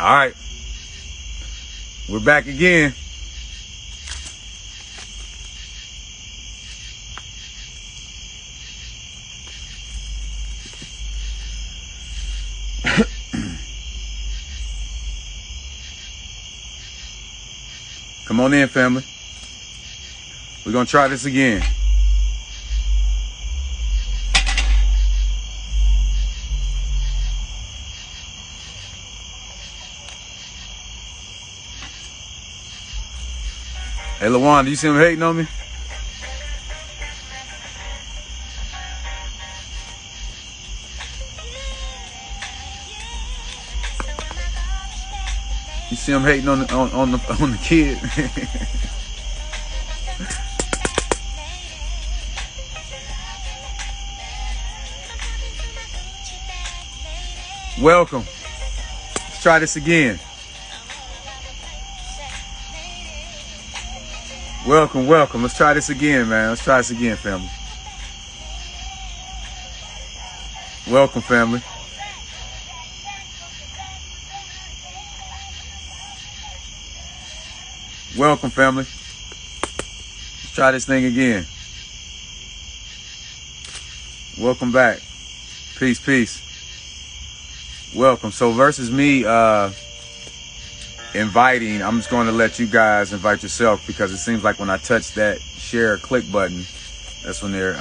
All right, we're back again. Come on in, family. We're gonna try this again. Hey, LaWan, do you see him hating on me? You see him hating on the kid? Welcome. Let's try this again. Welcome, welcome. Let's try this again, man. Let's try this again, family. Welcome, family. Welcome, family. Let's try this thing again. Welcome back. Peace, peace. Welcome. So versus me inviting, I'm just going to let you guys invite yourself, because it seems like when I touch that share click button, that's when they're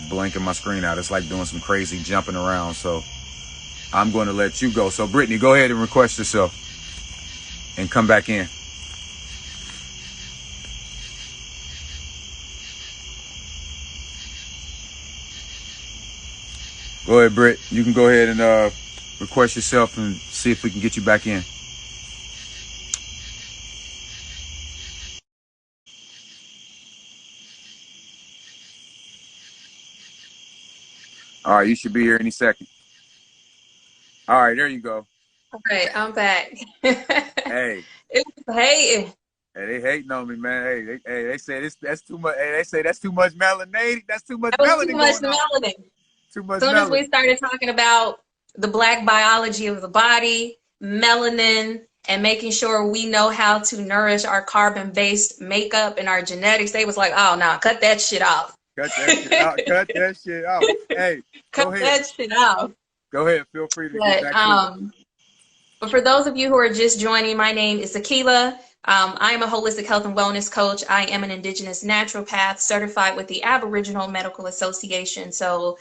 blanking my screen out. It's like doing some crazy jumping around. So I'm going to let you go. So Brittany, go ahead and request yourself and come back in. Go ahead, Britt. You can go ahead and request yourself and see if we can get you back in. All right, you should be here any second. All right, there you go. All right, I'm back. Hey. It was hating. Hey, they hating on me, man. They say that's too much. Hey, they say that's too much melanated. That's too much That was melanin too much going on. melanin. Too much As soon as we melanin. started talking about the black biology of the body, melanin, and making sure we know how to nourish our carbon-based makeup and our genetics, they was like, oh, no, cut that shit off. Cut that shit out. Cut that shit out. Hey, cut go ahead. that shit off. Go ahead. Feel free to get back to it. But for those of you who are just joining, my name is Akila. I am a holistic health and wellness coach. I am an indigenous naturopath certified with the Aboriginal Medical Association. So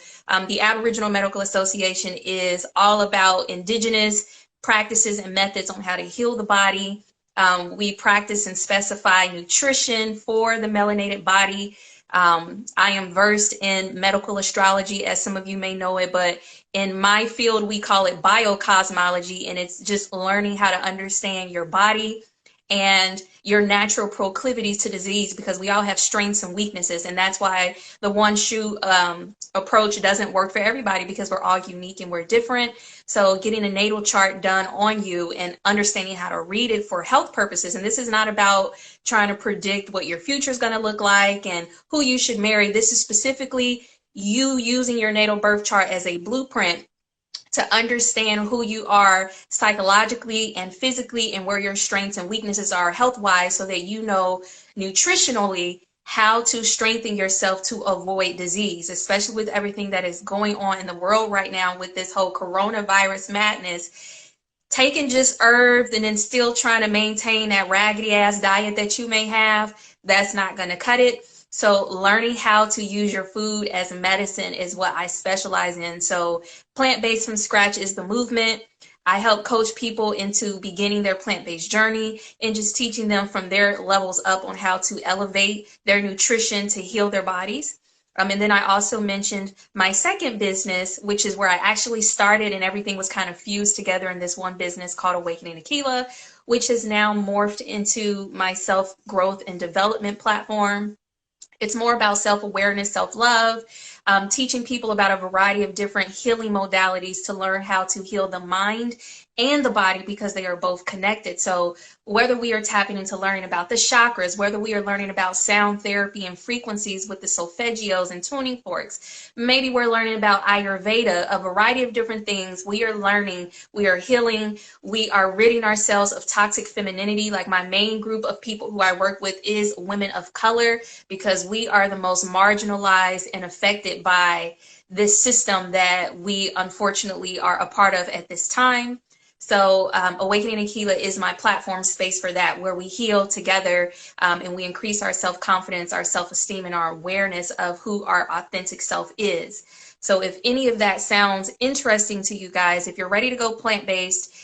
the Aboriginal Medical Association is all about indigenous practices and methods on how to heal the body. We practice and specify nutrition for the melanated body. I am versed in medical astrology, as some of you may know it, but in my field, we call it biocosmology, and it's just learning how to understand your body and your natural proclivities to disease, because we all have strengths and weaknesses. And that's why the one shoe approach doesn't work for everybody, because we're all unique and we're different. So getting a natal chart done on you and understanding how to read it for health purposes. And this is not about trying to predict what your future is going to look like and who you should marry. This is specifically you using your natal birth chart as a blueprint to understand who you are psychologically and physically, and where your strengths and weaknesses are health-wise, so that you know nutritionally how to strengthen yourself to avoid disease, especially with everything that is going on in the world right now with this whole coronavirus madness. Taking just herbs and then still trying to maintain that raggedy ass diet that you may have, that's not going to cut it. So learning how to use your food as medicine is what I specialize in. So plant-based from scratch is the movement. I help coach people into beginning their plant-based journey and just teaching them from their levels up on how to elevate their nutrition to heal their bodies. And then I also mentioned my second business, which is where I actually started, and everything was kind of fused together in this one business called Awakening Aquila, which has now morphed into my self-growth and development platform. It's more about self-awareness, self-love, teaching people about a variety of different healing modalities to learn how to heal the mind and the body because they are both connected. So whether we are tapping into learning about the chakras, whether we are learning about sound therapy and frequencies with the solfeggios and tuning forks, maybe we're learning about Ayurveda, a variety of different things. We are learning, we are healing, we are ridding ourselves of toxic femininity. Like my main group of people who I work with is women of color, because we are the most marginalized and affected by this system that we unfortunately are a part of at this time. So Awakening Aquila is my platform space for that, where we heal together, and we increase our self-confidence, our self-esteem, and our awareness of who our authentic self is. So if any of that sounds interesting to you guys, if you're ready to go plant-based,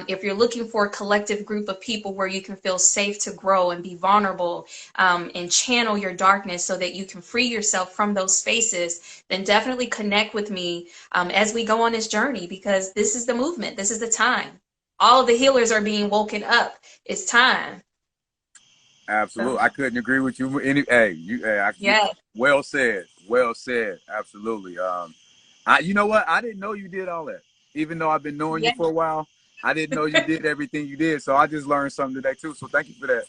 if you're looking for a collective group of people where you can feel safe to grow and be vulnerable, and channel your darkness so that you can free yourself from those spaces, then definitely connect with me as we go on this journey, because this is the movement. This is the time. All the healers are being woken up. It's time. Absolutely. So, I couldn't agree with you. yeah. Well said. Well said. Absolutely. You know what? I didn't know you did all that. Even though I've been knowing you Yeah. for a while, I didn't know you did everything you did. So I just learned something today too. So thank you for that.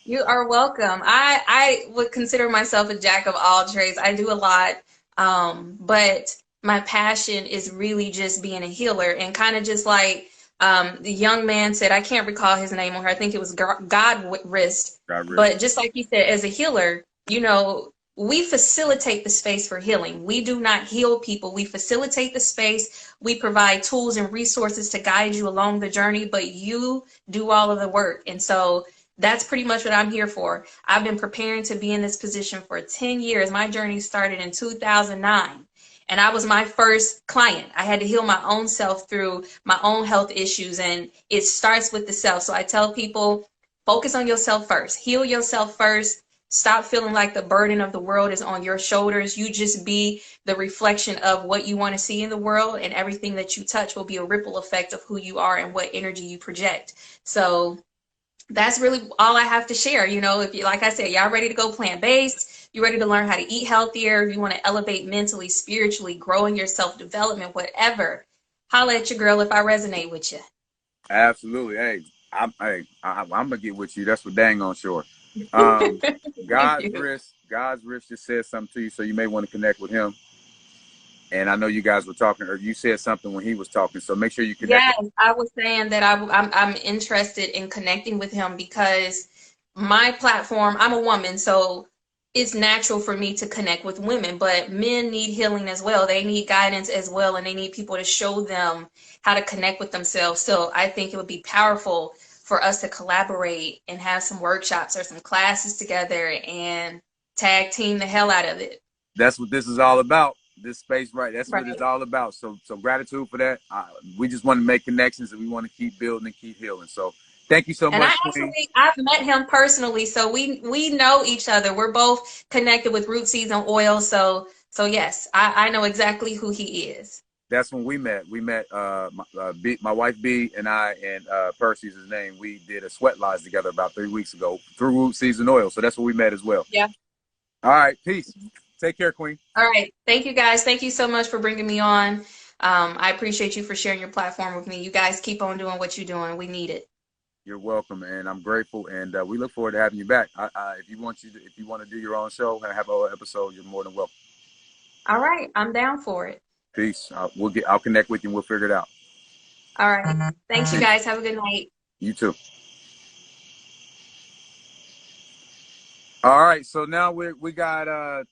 You are welcome. I would consider myself a jack of all trades. I do a lot, but my passion is really just being a healer, and kind of just like the young man said, I can't recall his name on her. I think it was God Wrist. God rest. But just like you said, as a healer, we facilitate the space for healing. We do not heal people. We facilitate the space. We provide tools and resources to guide you along the journey, but you do all of the work. And so that's pretty much what I'm here for. I've been preparing to be in this position for 10 years. My journey started in 2009, and I was my first client. I had to heal my own self through my own health issues, and it starts with the self. So I tell people, focus on yourself first, heal yourself first. Stop feeling like the burden of the world is on your shoulders. You just be the reflection of what you want to see in the world, and everything that you touch will be a ripple effect of who you are and what energy you project. So that's really all I have to share. If you, like I said, y'all ready to go plant-based, you ready to learn how to eat healthier, if you want to elevate mentally, spiritually, grow in your self-development, whatever, holla at your girl if I resonate with you. Absolutely. I'm gonna get with you. That's for dang on sure. Um, Thank you. God's wrist just said something to you, so you may want to connect with him. And I know you guys were talking, or you said something when he was talking, so make sure you connect with Yes, I was saying that I'm interested in connecting with him because my platform, I'm a woman, so it's natural for me to connect with women, but men need healing as well. They need guidance as well, and they need people to show them how to connect with themselves. So I think it would be powerful for us to collaborate and have some workshops or some classes together and tag team the hell out of it. That's what this is all about. This space, right? That's what it's Right. all about. So gratitude for that. We just want to make connections, and we want to keep building and keep healing. So thank you so And much, Queen. I've met him personally, so we know each other. We're both connected with Root Season Oil, so yes, I know exactly who he is. That's when we met. We met my wife B and I, and Percy's his name. We did a sweat lodge together about 3 weeks ago through Root Season Oil. So that's where we met as well. Yeah. All right, peace. Take care, Queen. All right. Thank you guys. Thank you so much for bringing me on. I appreciate you for sharing your platform with me. You guys keep on doing what you're doing. We need it. You're welcome, and I'm grateful, and we look forward to having you back. If you want to do your own show and have an episode, you're more than welcome. All right. I'm down for it. Peace. I'll connect with you and we'll figure it out. All right. Thanks, you guys. Have a good night. You too. All right, so now we got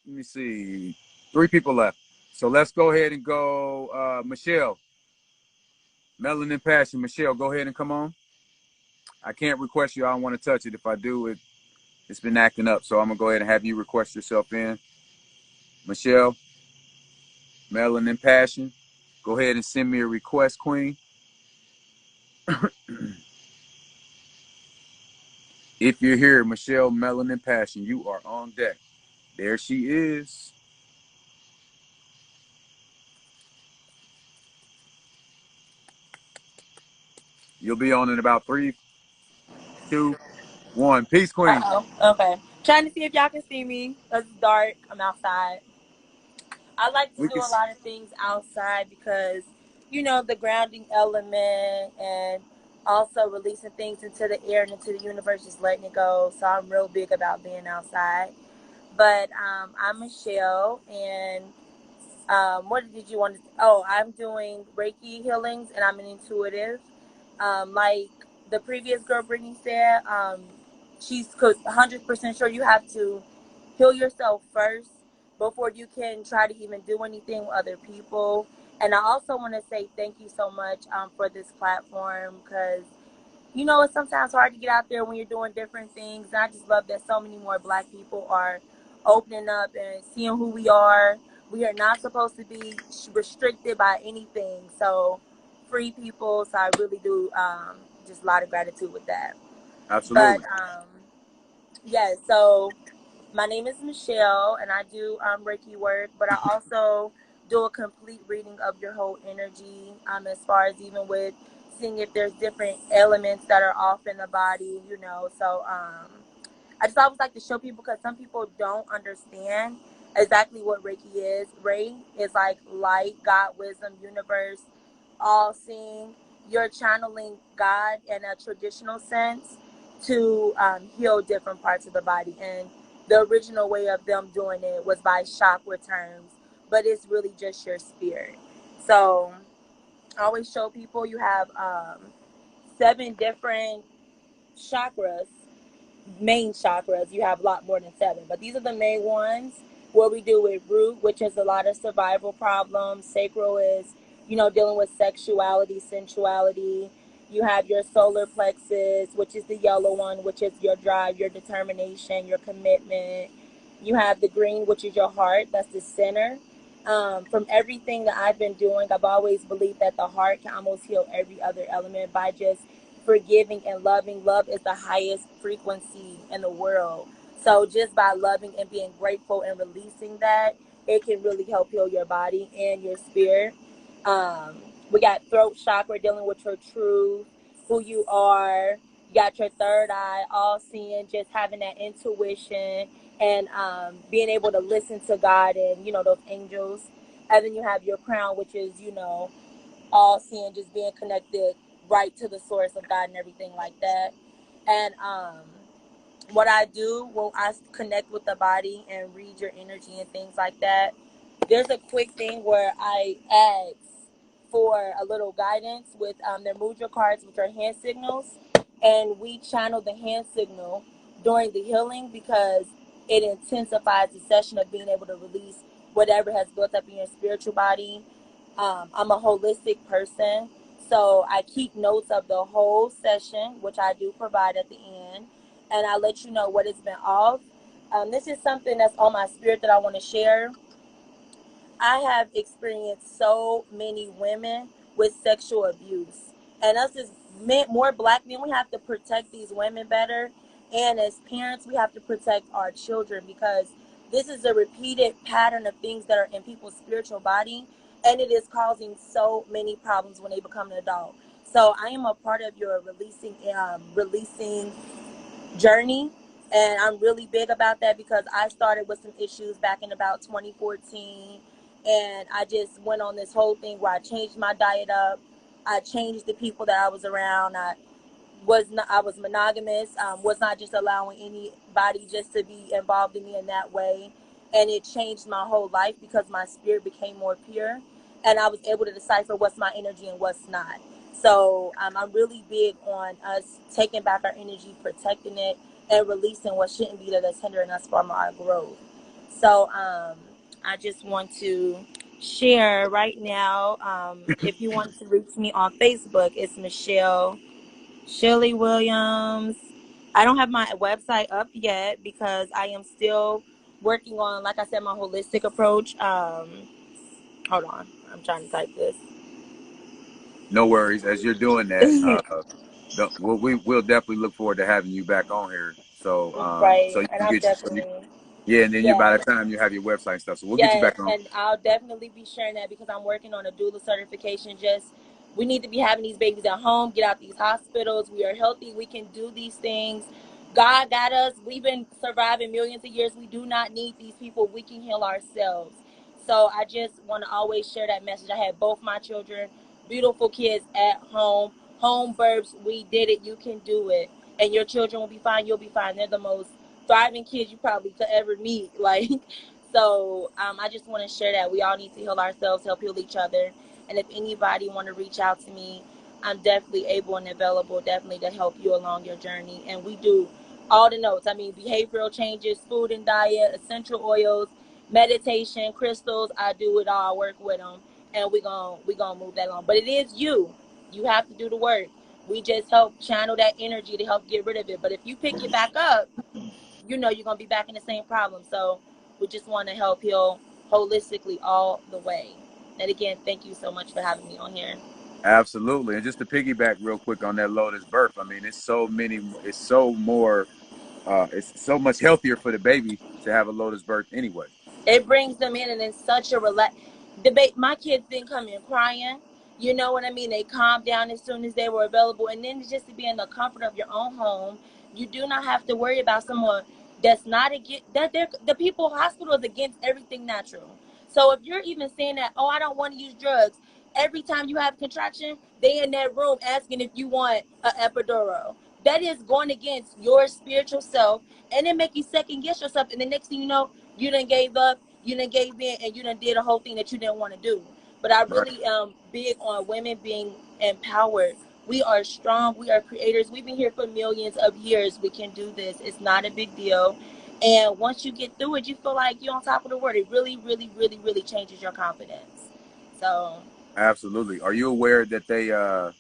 let me see, 3 people left. So let's go ahead and go Michelle. Melanin Passion. Michelle, go ahead and come on. I can't request you. I don't want to touch it. If I do, it's been acting up. So I'm gonna go ahead and have you request yourself in. Michelle, Melanin Passion. Go ahead and send me a request, Queen. If you're here, Michelle, Melanin Passion, you are on deck. There she is. You'll be on in about 3, 2, 1. Peace, Queen. Uh-oh. Okay. Trying to see if y'all can see me. It's dark. I'm outside. I like to We do can. a lot of things outside because, the grounding element, and also releasing things into the air and into the universe, just letting it go. So I'm real big about being outside. But I'm Michelle, and what did you want to? Oh, I'm doing Reiki healings, and I'm an intuitive. Like the previous girl, Brittany said, she's 100% sure you have to heal yourself first before you can try to even do anything with other people. And I also want to say thank you so much for this platform, because it's sometimes hard to get out there when you're doing different things. And I just love that so many more Black people are opening up and seeing who we are. We are not supposed to be restricted by anything. So, free people. So, I really do just a lot of gratitude with that. But, Absolutely. yeah, so my name is Michelle, and I do Reiki work, but I also do a complete reading of your whole energy, as far as even with seeing if there's different elements that are off in the body. So I just always like to show people, because some people don't understand exactly what Reiki is. Ray is like light, God, wisdom, universe, all seeing. You're channeling God in a traditional sense to heal different parts of the body. And the original way of them doing it was by chakra terms, but it's really just your spirit. So I always show people you have 7 different chakras, main chakras. You have a lot more than 7, but these are the main ones. What we do with root, which is a lot of survival problems. Sacral is, dealing with sexuality, sensuality. You have your solar plexus, which is the yellow one, which is your drive, your determination, your commitment. You have the green, which is your heart. That's the center. From everything that I've been doing, I've always believed that the heart can almost heal every other element by just forgiving and loving. Love is the highest frequency in the world. So just by loving and being grateful and releasing that, it can really help heal your body and your spirit. We got throat chakra, dealing with your truth, who you are. You got your third eye, all seeing, just having that intuition, and being able to listen to God and, those angels. And then you have your crown, which is, all seeing, just being connected right to the source of God and everything like that. And what I do when I connect with the body and read your energy and things like that, there's a quick thing where I ask for a little guidance with their mudra cards, which are hand signals, and we channel the hand signal during the healing, because it intensifies the session of being able to release whatever has built up in your spiritual body. I'm a holistic person, so I keep notes of the whole session, which I do provide at the end, and I let you know what has been off. This is something that's on my spirit that I want to share. I have experienced so many women with sexual abuse, and us as men, more Black men, we have to protect these women better, and as parents, we have to protect our children, because this is a repeated pattern of things that are in people's spiritual body, and it is causing so many problems when they become an adult. So I am a part of your releasing journey, and I'm really big about that, because I started with some issues back in about 2014, and I just went on this whole thing where I changed my diet up. I changed the people that I was around. I was monogamous, was not just allowing anybody just to be involved in me in that way, and it changed my whole life, because my spirit became more pure, and I was able to decipher what's my energy and what's not. So I'm really big on us taking back our energy, protecting it, and releasing what shouldn't be there, that's hindering us from our growth. So I just want to share right now. If you want to reach me on Facebook, it's Michelle Shirley Williams. I don't have my website up yet, because I am still working on, like I said, my holistic approach. Hold on, I'm trying to type this. No worries. As you're doing that, we'll definitely look forward to having you back on here. So Right, so you and can I'm get you definitely, yeah, and then you, by yes. the time you have your website and stuff, so we'll get you Yes, back on. and I'll definitely be sharing that, because I'm working on a doula certification. Just, we need to be having these babies at home, get out these hospitals. We are healthy. We can do these things. God got us. We've been surviving millions of years. We do not need these people. We can heal ourselves. So I just want to always share that message. I had both my children beautiful kids at home. Home births, we did it. You can do it, and your children will be fine. You'll be fine. They're the most thriving kids you probably could ever meet. Like, so I just want to share that we all need to heal ourselves, help heal each other, and if anybody want to reach out to me, I'm definitely able and available, definitely to help you along your journey. And we do all the notes. I mean, behavioral changes, food and diet, essential oils, meditation, crystals. I do it all. I work with them, and we gonna move that on. But it is you. You have to do the work. We just help channel that energy to help get rid of it. But if you pick it back up, you know you're gonna be back in the same problem. So we just want to help heal holistically all the way. And again, thank you so much for having me on here. Absolutely. And just to piggyback real quick on that lotus birth, I mean, it's so more, it's so much healthier for the baby to have a lotus birth anyway. It brings them in, and it's such a relax debate. My kids didn't come in crying. You know what I mean? They calmed down as soon as they were available. And then just to be in the comfort of your own home, you do not have to worry about someone that's not against that. They're the people hospital is against everything natural. So if you're even saying that, oh, I don't want to use drugs, every time you have contraction, they in that room asking if you want an epidural. That is going against your spiritual self, and it make you second guess yourself. And the next thing you know, you done gave up, you done gave in, and you done did a whole thing that you didn't want to do. But I Right. really am big on women being empowered. We are strong. We are creators. We've been here for millions of years. We can do this. It's not a big deal. And once you get through it, you feel like you're on top of the world. It really, really, really, really changes your confidence. So Absolutely. Are you aware that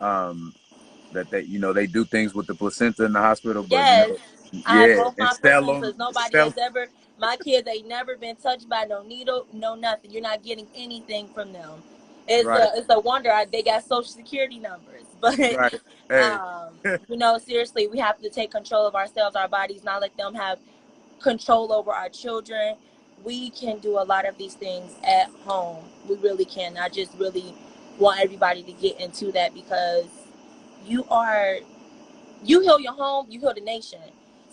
um, they do things with the placenta in the hospital, but yes, I have yeah, both and my placentas. Nobody has ever. My kids ain't never been touched by no needle, no nothing. You're not getting anything from them. right, It's a wonder they got social security numbers, but right. Hey, seriously, we have to take control of ourselves, our bodies, not let them have control over our children. We can do a lot of these things at home. We really can. I just really want everybody to get into that because you are you heal your home, you heal the nation.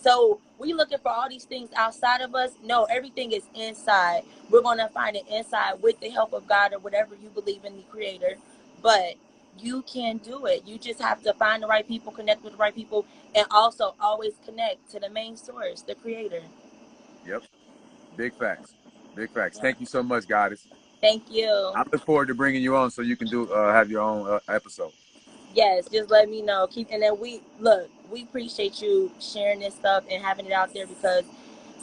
So we looking for all these things outside of us. No, everything is inside. We're gonna find it inside with the help of God or whatever you believe in the Creator. But you can do it. You just have to find the right people, connect with the right people, and also always connect to the main source, the Creator. yep. Big facts. Big facts. Yeah. Thank you so much, Goddess. Thank you. I look forward to bringing you on so you can do have your own episode. Yes, just let me know. Keep and then we appreciate you sharing this stuff and having it out there because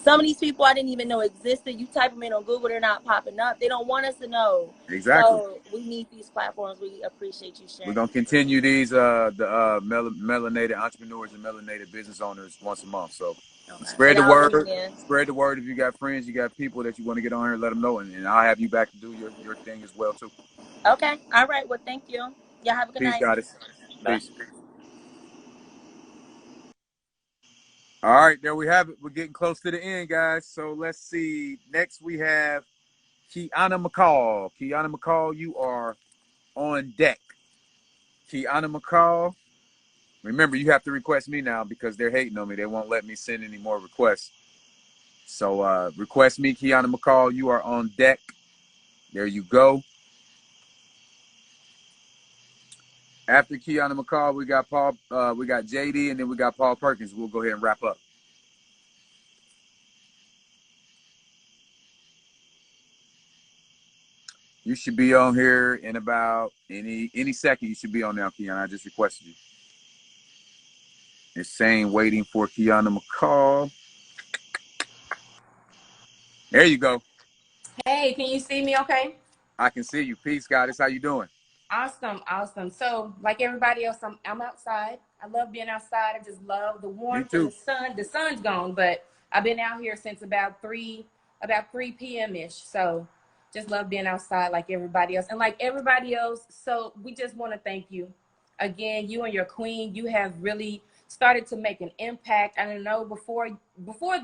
some of these people I didn't even know existed. You type them in on Google, they're not popping up. They don't want us to know. Exactly. So we need these platforms. We appreciate you We're sharing. gonna continue these melanated entrepreneurs and melanated business owners once a month. So Okay. spread And the I'll do word. it again. Spread the word. If you got friends, you got people that you want to get on here, let them know, and I'll have you back to do your thing as well too. Okay. All right. Well, thank you. Y'all have a good Peace, night. Goddess. Bye. Peace. All right, there we have it. We're getting close to the end, guys. So let's see. Next we have Kiana McCall. Kiana McCall, you are on deck. Kiana McCall. Remember, you have to request me now because they're hating on me. They won't let me send any more requests. So request me, Kiana McCall. You are on deck. There you go. After Kiana McCall, we got Paul. We got JD, and then we got Paul Perkins. We'll go ahead and wrap up. You should be on here in about any second. You should be on now, Kiana. I just requested you. It's saying waiting for Kiana McCall. There you go. Hey, can you see me okay? I can see you. Peace, Goddess. How you doing? Awesome, awesome. So, like everybody else, I'm outside. I love being outside. I just love the Me warmth and the too. sun. The sun's gone, but I've been out here since about 3 p.m. ish. So, just love being outside like everybody else. And like everybody else, so we just want to thank you again. You and your queen, you have really started to make an impact. I don't know before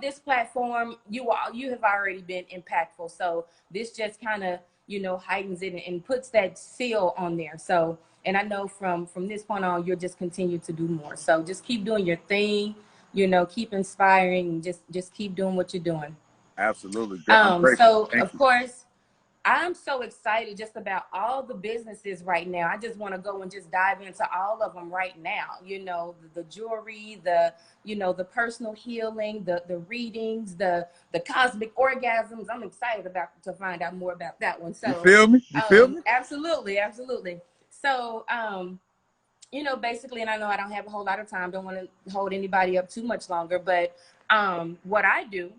this platform, you have already been impactful. So this just kind of heightens it and puts that seal on there. So, and I know from this point on, you'll just continue to do more. So just keep doing your thing, keep inspiring, just keep doing what you're doing. Absolutely. I'm grateful. So Thank of you. course, I'm so excited just about all the businesses right now. I just want to go and just dive into all of them right now. You know, the jewelry, the, you know, the personal healing, the readings, the cosmic orgasms. I'm excited about to find out more about that one. You So, feel me? You feel me? absolutely, absolutely. So, you know, basically, and I know I don't have a whole lot of time, don't want to hold anybody up too much longer, but what I do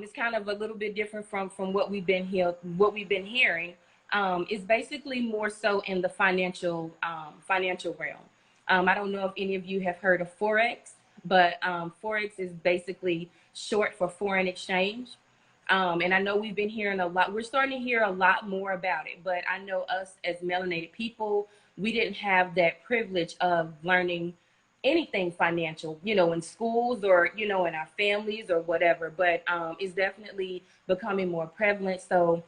is kind of a little bit different from what we've been hearing. Is basically more so in the financial realm. I don't know if any of you have heard of Forex, but Forex is basically short for foreign exchange. And I know we've been hearing a lot. We're starting to hear a lot more about it, but I know us as melanated people, we didn't have that privilege of learning anything financial, you know, in schools or, you know, in our families or whatever, but it's definitely becoming more prevalent. So,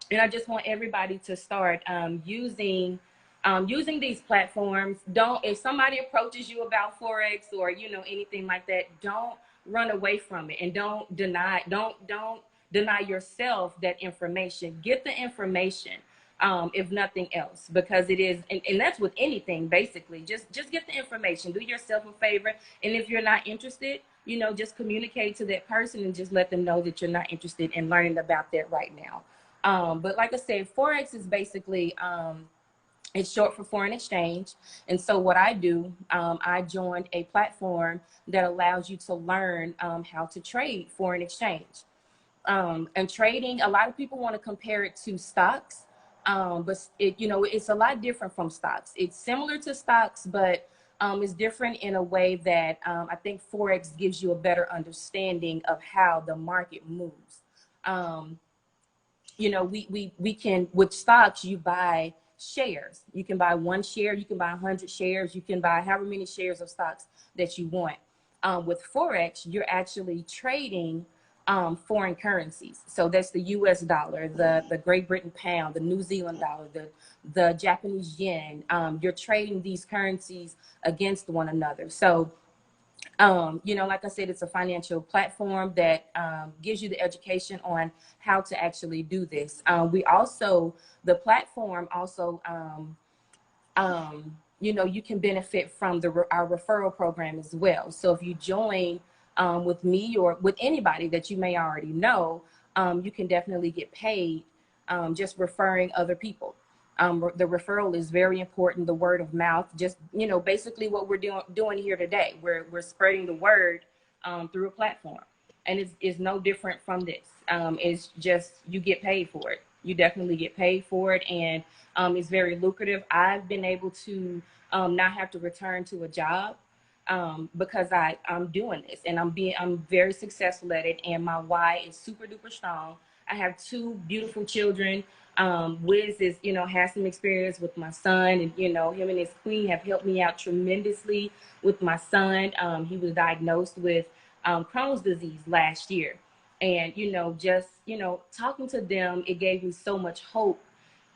and I just want everybody to start using these platforms. Don't, if somebody approaches you about Forex or, you know, anything like that, don't run away from it, and don't deny yourself that information. Get the information, if nothing else, because it is, and that's with anything, basically. Just get the information. Do yourself a favor, and if you're not interested, you know, just communicate to that person and just let them know that you're not interested in learning about that right now. But like I said, Forex is basically, it's short for foreign exchange. And so what I do, I joined a platform that allows you to learn how to trade foreign exchange. And trading, a lot of people want to compare it to stocks, but it, you know, it's a lot different from stocks. It's similar to stocks, but it's different in a way that I think Forex gives you a better understanding of how the market moves. You know, we can, with stocks, you buy shares. You can buy one share, you can buy 100 shares, you can buy however many shares of stocks that you want. With Forex, you're actually trading foreign currencies. So that's the US dollar, the Great Britain pound, the New Zealand dollar, the Japanese yen. You're trading these currencies against one another. So you know, like I said, it's a financial platform that gives you the education on how to actually do this. We also, the platform also, you know, you can benefit from our referral program as well. So if you join with me or with anybody that you may already know, you can definitely get paid just referring other people. The referral is very important. The word of mouth, just, you know, basically what we're doing here today. We're spreading the word through a platform, and it's no different from this. It's just, you get paid for it. You definitely get paid for it, and it's very lucrative. I've been able to not have to return to a job because I'm doing this, and I'm very successful at it, and my why is super duper strong. I have two beautiful children. Wiz is, you know, has some experience with my son, and, you know, him and his queen have helped me out tremendously with my son. He was diagnosed with Crohn's disease last year. And, you know, just, you know, talking to them, it gave me so much hope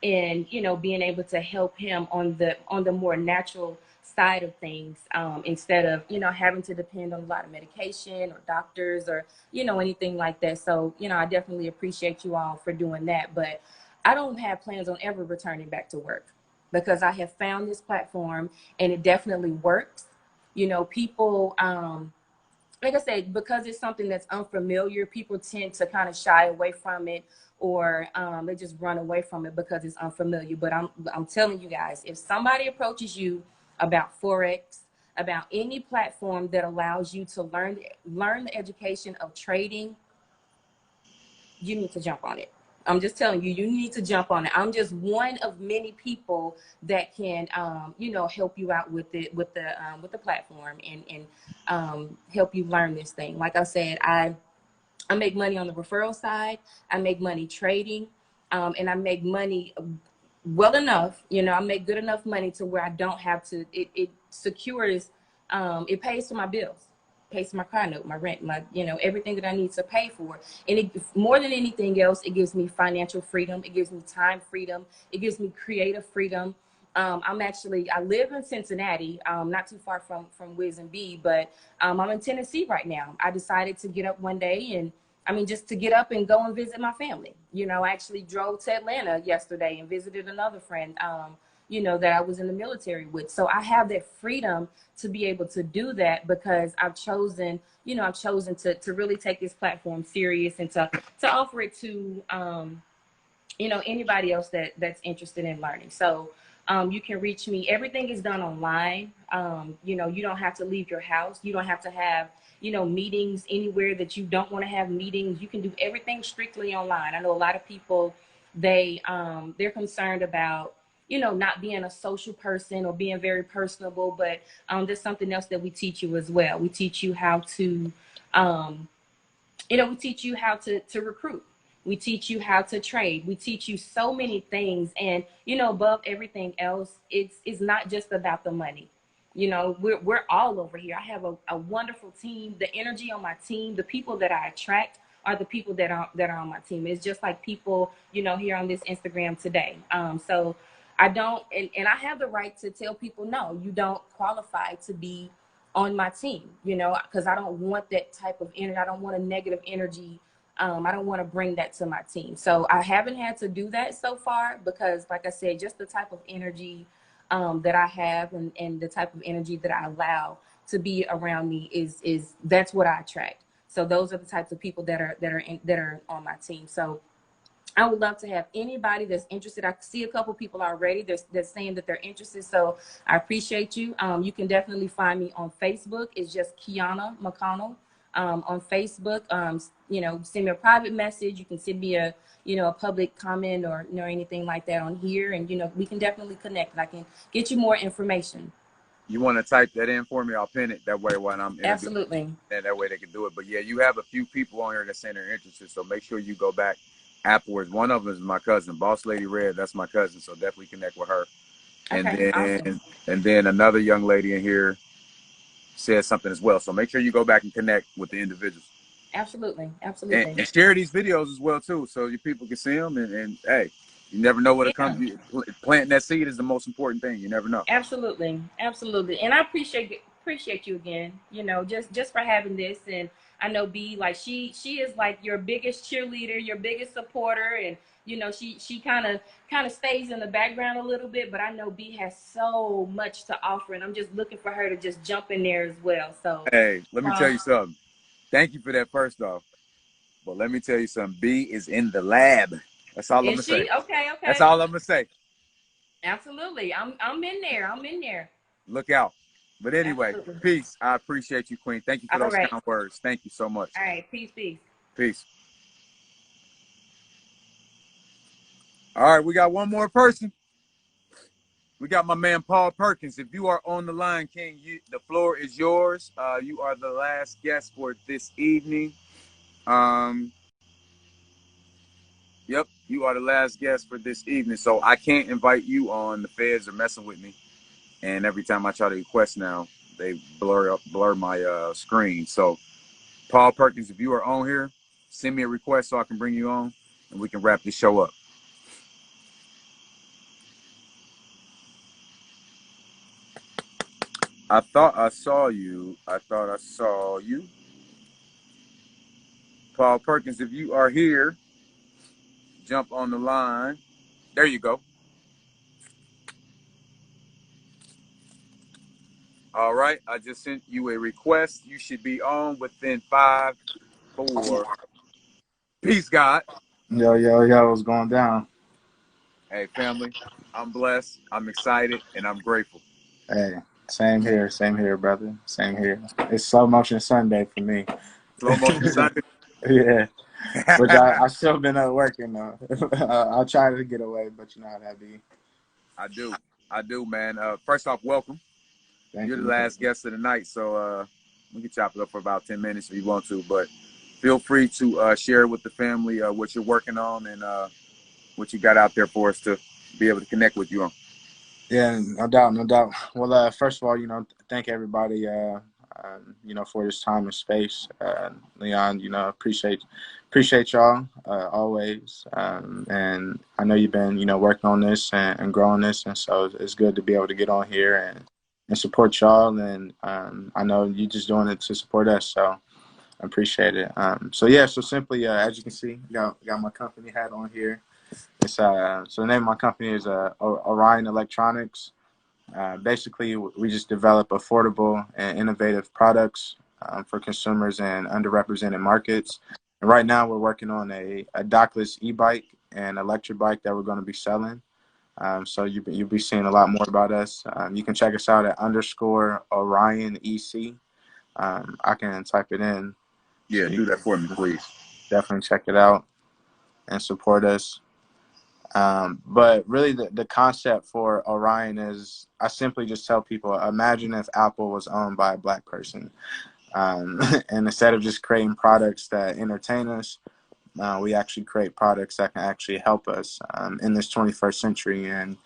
in, you know, being able to help him on the more natural side of things, instead of, you know, having to depend on a lot of medication or doctors or, you know, anything like that. So, you know, I definitely appreciate you all for doing that. But I don't have plans on ever returning back to work, because I have found this platform and it definitely works. You know, people, like I said, because it's something that's unfamiliar, people tend to kind of shy away from it, or they just run away from it because it's unfamiliar. But I'm telling you guys, if somebody approaches you about Forex, about any platform that allows you to learn the education of trading, you need to jump on it. I'm just telling you, you need to jump on it. I'm just one of many people that can, you know, help you out with the platform and help you learn this thing. Like I said, I make money on the referral side. I make money trading, and I make money well enough. You know, I make good enough money to where I don't have to. It secures, it pays for my bills. Pays for my car note, my rent, my, you know, everything that I need to pay for. And it, more than anything else, it gives me financial freedom. It gives me time freedom. It gives me creative freedom. I live in Cincinnati, not too far from Wiz and B, but I'm in Tennessee right now. I decided to get up one day and I mean, just to get up and go and visit my family. You know, I actually drove to Atlanta yesterday and visited another friend, you know, that I was in the military with. So I have that freedom to be able to do that because I've chosen, you know, to really take this platform serious and to offer it to, you know, anybody else that's interested in learning. So you can reach me. Everything is done online. You know, you don't have to leave your house. You don't have to have, you know, meetings anywhere that you don't want to have meetings. You can do everything strictly online. I know a lot of people, they're concerned about, you know, not being a social person or being very personable, but there's something else that we teach you as well. We teach you how to, you know, we teach you how to recruit. We teach you how to trade. We teach you so many things. And, you know, above everything else, it's not just about the money. You know, we're all over here. I have a wonderful team. The energy on my team, the people that I attract are the people that are on my team. It's just like people, you know, here on this Instagram today. So I don't, and I have the right to tell people, no, you don't qualify to be on my team, you know, because I don't want that type of energy. I don't want a negative energy. I don't want to bring that to my team. So I haven't had to do that so far because, like I said, just the type of energy that I have and the type of energy that I allow to be around me is that's what I attract. So those are the types of people that are on my team. So I would love to have anybody that's interested. I see a couple people already that's saying that they're interested. So I appreciate you. You can definitely find me on Facebook. It's just Kiana McConnell on Facebook. You know, send me a private message. You can send me a, you know, a public comment or, you know, anything like that on here. And, you know, we can definitely connect and I can get you more information. You want to type that in for me? I'll pin it that way when I'm absolutely. And that way they can do it. But yeah, you have a few people on here that saying they're interested. So make sure you go back afterwards. One of them is my cousin, Boss Lady Red. That's my cousin. So definitely connect with her. And okay, then awesome. and then another young lady in here said something as well. So make sure you go back and connect with the individuals. Absolutely. Absolutely. And share these videos as well too, so your people can see them. And hey, you never know what it comes. Planting that seed is the most important thing. You never know. Absolutely. Absolutely. And I appreciate you again, you know, just for having this. And I know B, like she is like your biggest cheerleader, your biggest supporter. And, you know, she kind of stays in the background a little bit, but I know B has so much to offer and I'm just looking for her to just jump in there as well. So, hey, let me tell you something. Thank you for that first off. But let me tell you something. B is in the lab. That's all I'm gonna say. Okay. That's all I'm gonna say. Absolutely. I'm in there. I'm in there. Look out. But anyway, Absolutely. Peace. I appreciate you, Queen. Thank you for those right. kind words. Thank you so much. All right. Peace. Peace. All right, we got one more person. We got my man Paul Perkins. If you are on the line, King, the floor is yours. You are the last guest for this evening. Yep, you are the last guest for this evening. So I can't invite you on. The feds are messing with me. And every time I try to request now, they blur my screen. So Paul Perkins, if you are on here, send me a request so I can bring you on and we can wrap this show up. I thought I saw you. Paul Perkins, if you are here, jump on the line. There you go. All right. I just sent you a request. You should be on within 5, 4. Peace, God. Yo, what's going down? Hey, family. I'm blessed. I'm excited, and I'm grateful. Hey, same here, brother. Same here. It's slow motion Sunday for me. Slow motion Sunday. Yeah. Which I still been working though. I'll try to get away, but you know how that be. I do, man. First off, welcome. You're the last guest of the night, so we can chop it up for about 10 minutes if you want to, but feel free to share with the family what you're working on and what you got out there for us to be able to connect with you on. Yeah, no doubt. Well, first of all, you know, thank everybody, you know, for this time and space. Leon, you know, appreciate y'all always. And I know you've been, you know, working on this and growing this, and so it's good to be able to get on here and support y'all. And I know you're just doing it to support us. So Appreciate it. So yeah, so simply, as you can see, got my company hat on here. It's so the name of my company is Orion Electronics. Basically, we just develop affordable and innovative products for consumers in underrepresented markets. And right now, we're working on a dockless e-bike and electric bike that we're going to be selling. So you'll be seeing a lot more about us. You can check us out at _ Orion EC. I can type it in. Yeah, So you do that can for me, please. definitely check it out and support us. But really, the concept for Orion is, I simply just tell people, imagine if Apple was owned by a black person. And instead of just creating products that entertain us, we actually create products that can actually help us in this 21st century. And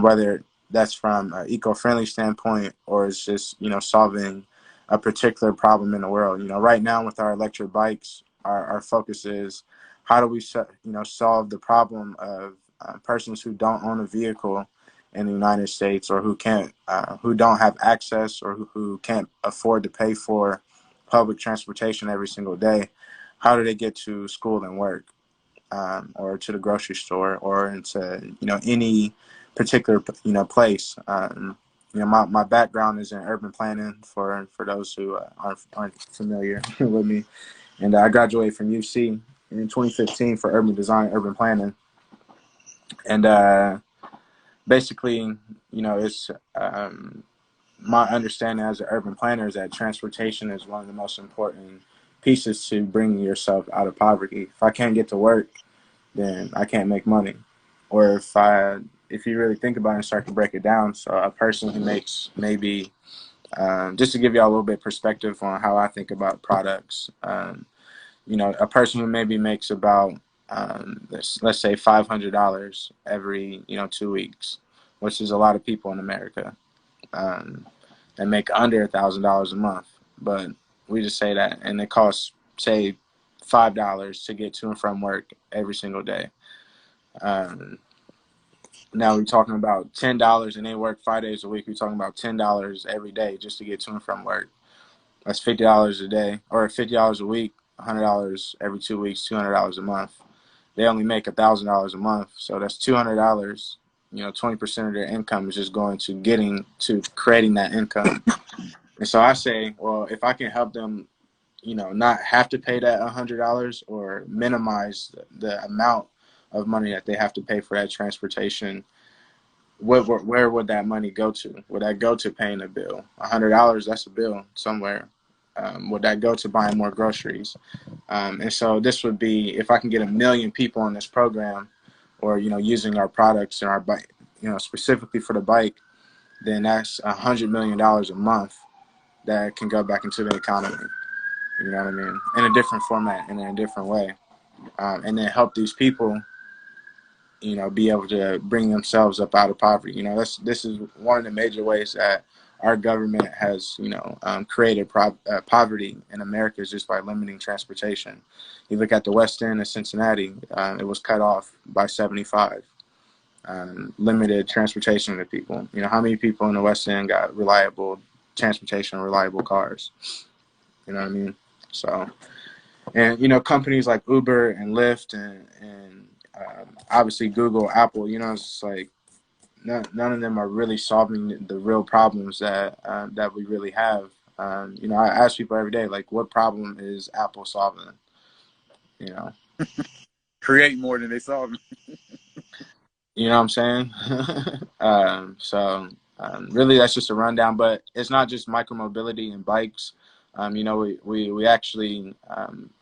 whether that's from an eco-friendly standpoint or it's just, solving a particular problem in the world. Right now with our electric bikes, our focus is how do we, solve the problem of persons who don't own a vehicle in the United States, or who don't have access, or who can't afford to pay for public transportation every single day. How do they get to school and work, or to the grocery store, or into any particular place? My background is in urban planning, for those who aren't familiar with me, and I graduated from UC in 2015 for urban design, urban planning, and basically, it's my understanding as an urban planner is that transportation is one of the most important pieces to bringing yourself out of poverty. If I can't get to work, then I can't make money. Or if you really think about it and start to break it down, so a person who makes maybe, just to give y'all a little bit of perspective on how I think about products, a person who maybe makes about, let's say $500 every, 2 weeks, which is a lot of people in America. That make under $1,000 a month, but we just say that, and it costs, say, $5 to get to and from work every single day. Now we're talking about $10, and they work 5 days a week. We're talking about $10 every day just to get to and from work. That's $50 a day, or $50 a week, $100 every 2 weeks, $200 a month. They only make $1,000 a month, so that's $200. 20% of their income is just going to creating that income. And so I say, well, if I can help them, not have to pay that $100, or minimize the amount of money that they have to pay for that transportation, where would that money go to? Would that go to paying a bill? $100, that's a bill somewhere. Would that go to buying more groceries? And so this would be, if I can get 1 million people on this program, or using our products and our bike, specifically for the bike, then that's $100 million a month that can go back into the economy. You know what I mean? In a different format and in a different way, and then help these people, be able to bring themselves up out of poverty. This is one of the major ways that our government has, created poverty in America, is just by limiting transportation. You look at the West End of Cincinnati, it was cut off by 75. Limited transportation to people. How many people in the West End got reliable transportation, reliable cars? You know what I mean? So, and companies like Uber and Lyft and obviously Google, Apple, it's like none of them are really solving the real problems that we really have. I ask people every day, like, what problem is Apple solving? Create more than they solve. You know what I'm saying? Really, that's just a rundown. But it's not just micromobility and bikes. We actually,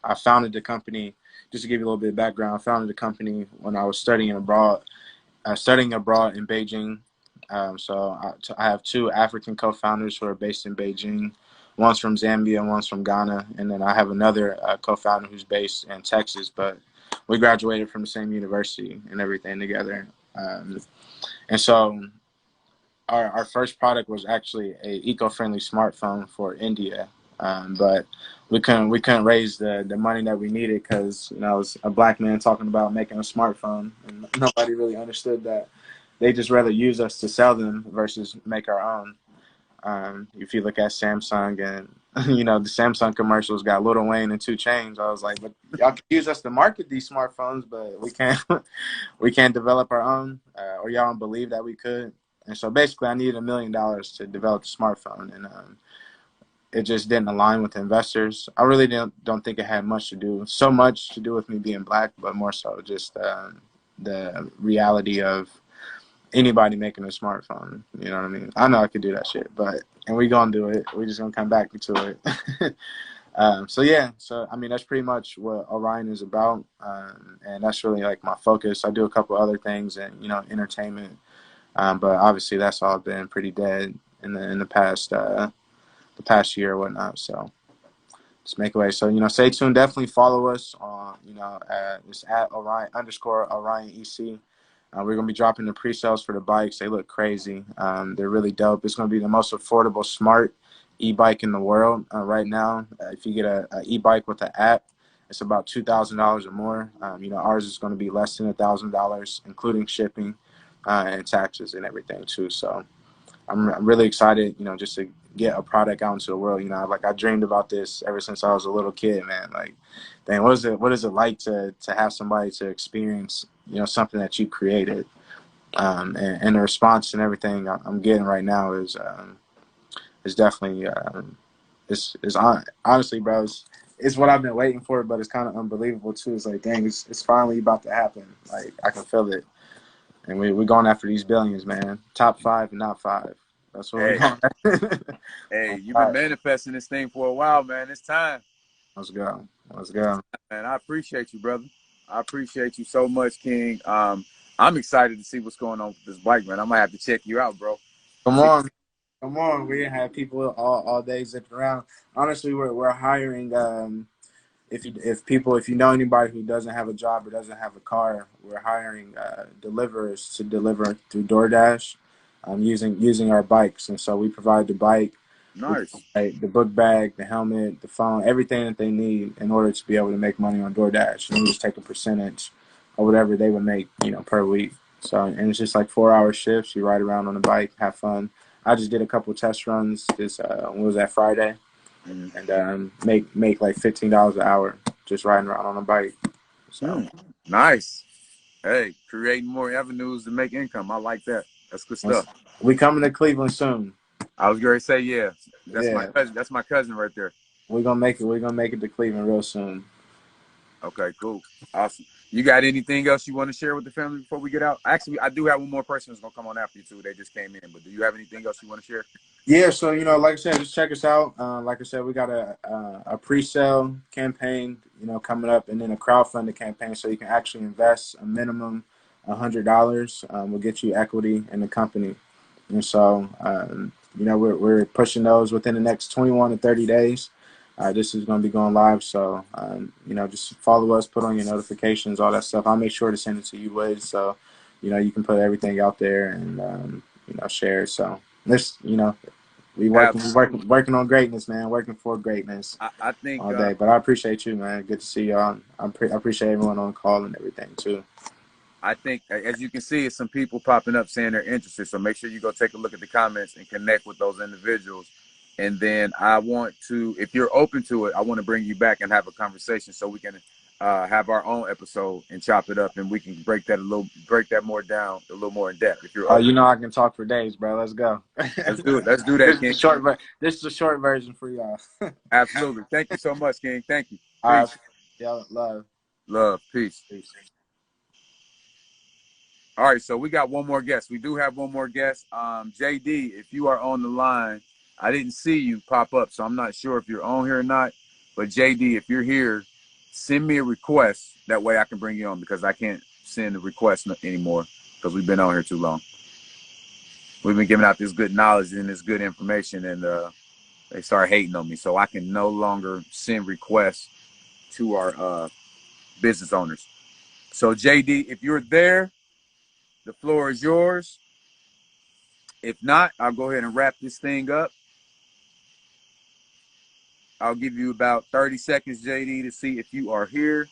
I founded the company, just to give you a little bit of background. I founded the company when I was studying abroad in Beijing. I have 2 African co-founders who are based in Beijing. One's from Zambia, one's from Ghana. And then I have another co-founder who's based in Texas, but we graduated from the same university and everything together. And so our first product was actually a eco-friendly smartphone for India. But we couldn't raise the money that we needed, because it was a black man talking about making a smartphone, and nobody really understood that. They just rather use us to sell them versus make our own. If you look at Samsung and you know, the Samsung commercials got Lil Wayne and 2 Chainz. I was like, but y'all can use us to market these smartphones, but we can't we can't develop our own, or y'all don't believe that we could. And so basically, I needed $1 million to develop the smartphone, and it just didn't align with investors. I really don't think it had much to do with me being black, but more so just the reality of anybody making a smartphone. You know what I mean? I know I could do that shit, and we gonna do it. We just gonna come back to it. So yeah, so I mean that's pretty much what Orion is about, and that's really like my focus. I do a couple other things and entertainment, but obviously that's all been pretty dead in the past year or whatnot. So just make away. So stay tuned. Definitely follow us on it's at Orion EC. We're gonna be dropping the pre-sales for the bikes. They look crazy. They're really dope. It's gonna be the most affordable smart e-bike in the world right now. If you get a e-bike with an app, it's about $2,000 or more. Ours is going to be less than $1,000, including shipping and taxes and everything too. So I'm really excited, just to get a product out into the world. I dreamed about this ever since I was a little kid, man. Like, dang, what is it like to have somebody to experience, something that you created? And the response and everything I'm getting right now is definitely honestly, bro, it's what I've been waiting for, but it's kind of unbelievable too. It's like, dang, it's finally about to happen. Like, I can feel it, and we're going after these billions, man. Top 5 and not 5. That's what we're going after. Hey, you've been manifesting this thing for a while, man. It's time. Let's go. Let's go. Man, I appreciate you, brother. I appreciate you so much, King. I'm excited to see what's going on with this bike, man. I might have to check you out, bro. Come on. We have people all day zipping around. Honestly, we're hiring. If you know anybody who doesn't have a job or doesn't have a car, we're hiring deliverers to deliver through DoorDash, using our bikes. And so we provide the bike, Nice, the book bag, the helmet, the phone, everything that they need in order to be able to make money on DoorDash. And we just take a percentage or whatever they would make, per week. So, and it's just like 4-hour shifts. You ride around on the bike, have fun. I just did a couple test runs this when was that Friday, and make like $15 an hour just riding around on a bike. So nice. Hey, creating more avenues to make income. I like that. That's good stuff. We coming to Cleveland soon. I was going to say, yeah. My cousin. That's my cousin right there. We're gonna make it to Cleveland real soon. Okay, cool. Awesome. You got anything else you want to share with the family before we get out? Actually, I do have one more person that's going to come on after you, too. They just came in. But do you have anything else you want to share? Yeah, so, like I said, just check us out. Like I said, we got a pre-sale campaign, coming up, and then a crowdfunding campaign so you can actually invest a minimum $100. We'll get you equity in the company. And so, we're pushing those within the next 21 to 30 days. This is going to be going live, so just follow us, put on your notifications, all that stuff. I'll make sure to send it to you, Wiz, so you can put everything out there and share it. So this, we working on greatness, man. Working for greatness. I think all day. But I appreciate you, man. Good to see y'all. I appreciate everyone on call and everything too. I think, as you can see, it's some people popping up saying they're interested. So make sure you go take a look at the comments and connect with those individuals. And then I want to, if you're open to it, I want to bring you back and have a conversation so we can have our own episode and chop it up, and we can break that more down, a little more in depth. If you're open. I can talk for days, bro. Let's go. Let's do it. Let's do that, King. This is a short version for y'all. Absolutely. Thank you so much, King. Thank you. Yeah, love, peace. All right, so we got one more guest. We do have one more guest. JD, if you are on the line, I didn't see you pop up, so I'm not sure if you're on here or not. But JD, if you're here, send me a request. That way I can bring you on, because I can't send a request anymore because we've been on here too long. We've been giving out this good knowledge and this good information, and they start hating on me. So I can no longer send requests to our business owners. So JD, if you're there, the floor is yours. If not, I'll go ahead and wrap this thing up. I'll give you about 30 seconds, JD, to see if you are here.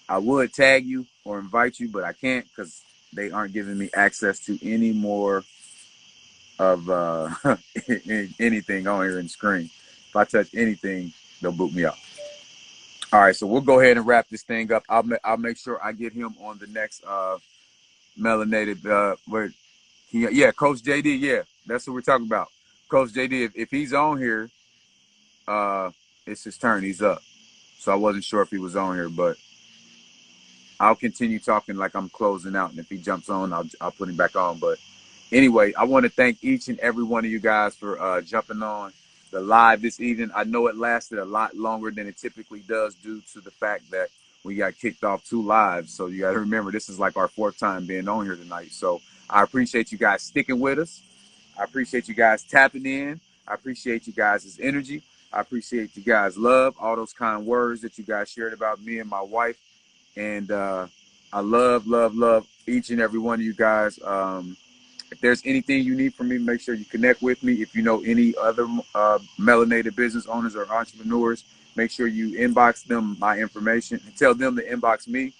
I would tag you or invite you, but I can't because they aren't giving me access to any more of anything on here in the screen. If I touch anything, they'll boot me out. All right, so we'll go ahead and wrap this thing up. I'll make sure I get him on the next melanated. Yeah, Coach JD. Yeah, that's what we're talking about. Coach JD. If he's on here, it's his turn. He's up. So I wasn't sure if he was on here, but I'll continue talking like I'm closing out. And if he jumps on, I'll put him back on. But anyway, I want to thank each and every one of you guys for jumping on the live this evening. I know it lasted a lot longer than it typically does due to the fact that we got kicked off 2 lives. So you got to remember, this is like our 4th time being on here tonight. So I appreciate you guys sticking with us. I appreciate you guys tapping in. I appreciate you guys' energy. I appreciate you guys' love, all those kind words that you guys shared about me and my wife. And I love, love, love each and every one of you guys. If there's anything you need from me, make sure you connect with me. If you know any other melanated business owners or entrepreneurs, make sure you inbox them my information and tell them to inbox me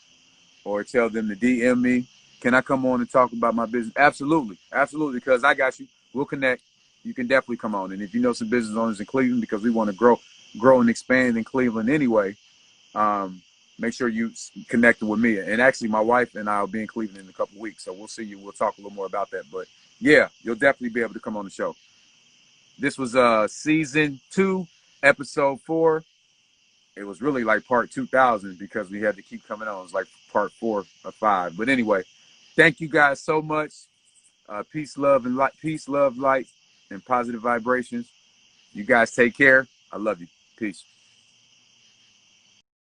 or tell them to DM me. Can I come on and talk about my business? Absolutely. Absolutely, because I got you. We'll connect. You can definitely come on. And if you know some business owners in Cleveland, because we want to grow and expand in Cleveland anyway, make sure you connect with me. And actually, my wife and I will be in Cleveland in a couple of weeks, so we'll see you. We'll talk a little more about that. But yeah, you'll definitely be able to come on the show. This was season 2, episode 4. It was really like part 2000 because we had to keep coming on. It was like part 4 or 5. But anyway, thank you guys so much. Peace, love, and light. Peace, love, light, and positive vibrations. You guys take care. I love you. Peace.